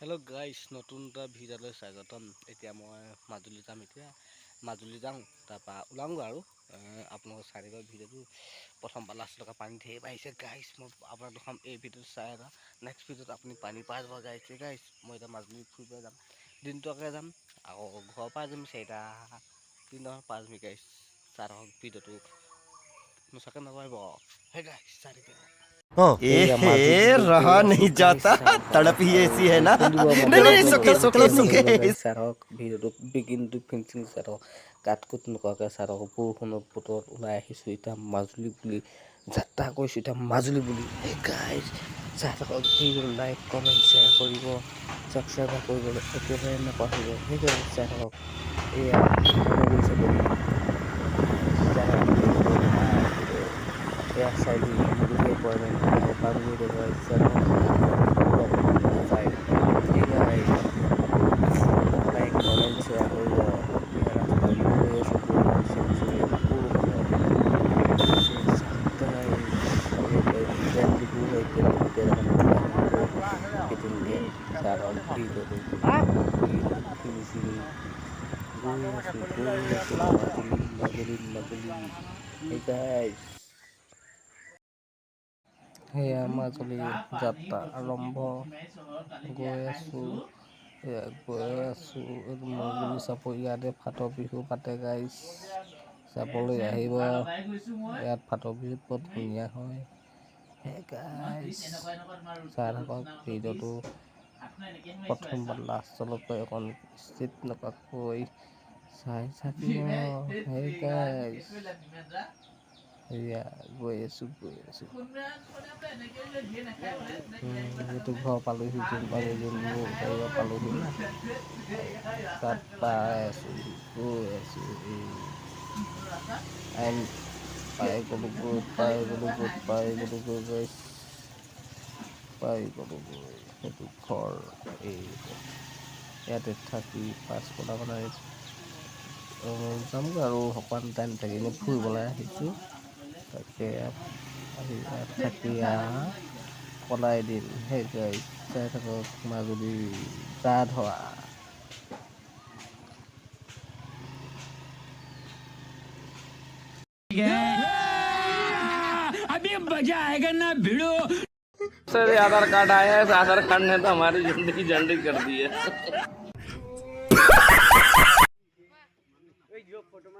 Hello guys नতুन এটা ভিডিঅ'লৈ স্বাগতম। এতিয়া মই মাজুলী যাম। মাজুলী যাওঁ, তাৰপৰা ওলামগৈ আৰু আপোনালোকৰ চাই দিব ভিডিঅ'টো। প্ৰথমবাৰ লাষ্ট টকা পানী ধেৰ বাঢ়িছে গাইছ। মই আপোনাক দেখাম এই ভিডিঅ'টো চাই এটা নেক্সট ভিডিঅ'ত আপুনি পানী পাই যাব গাইছ। মই এতিয়া মাজুলী ফুৰিব যাম, দিনটোকে যাম, আকৌ ঘৰৰ পৰা যাম 4:03 গাইছ। চাই থাকক ভিডিঅ'টো, নোচোৱাকৈ নাপাৰিব। হে গাইছ चाय देखिए। रहा नहीं जाता तड़प ही ऐसी है ना। नहीं नहीं सुखे सुखे सुखे ভিডিঅ'টো বিগিন টু ফিনিচিং চাই থাকক। কাট নকৰাকৈ চাই থাকক। বৰষুণৰ বতৰত ওলাই আহিছোঁ এতিয়া মাজুলী বুলি, যাত্ৰা কৰিছোঁ এতিয়া মাজুলী বুলি। এই গাইজ চাই থাকক ভিডিঅ'টো, লাইক কমেণ্ট শ্বেয়াৰ কৰিব, ছাবস্ক্ৰাইব কৰিবলৈ একেবাৰে নাপাহৰিব। সেই গাইজ চাই থাকক। এয়া ya saya di video appointment pagi dengan saya like comment share dulu biar aku video sebelum santai dan dibuat itu dalam itu dia cara video itu di sini hey guys. সেয়া মাজুলী যাত্ৰা আৰম্ভ। গৈ আছোঁ এইটো মাজুলী চাপৰি। ইয়াতে ফাট বিহু পাতে গাইছ, চাবলৈ আহিব। ইয়াত ফাট বিহুত বৰ ধুনীয়া হয়। সেই গাইছ চাই থাকক ভিডিঅ'টো প্ৰথমবাৰ লাষ্টলৈকে অকণ স্কিপ নকৰাকৈ চাই থাকিব। সেই গাইছ এয়া গৈ আছোঁ এইটো ঘৰ পালোহি, পালোহি তাত পাই আছোঁ গৈ আছোঁ। পাই গ'লোগৈ সেইটো ঘৰ। এই ইয়াতে থাকি পাছপৰ্ট বনাই যামগৈ আৰু অকণমান টাইম থাকি এনেই ফুৰিবলৈ আহিছোঁ। তাকে আহি থাকি পলাই দিম। সেই গাইছ চাই থাকক মাজুলী গা ধোৱা। अभी मजा आएगा ना भिड़ो। सर आधार कार्ड आया है, इस आधार कार्ड ने तो हमारी जिंदगी झंडी कर दी है। फोटो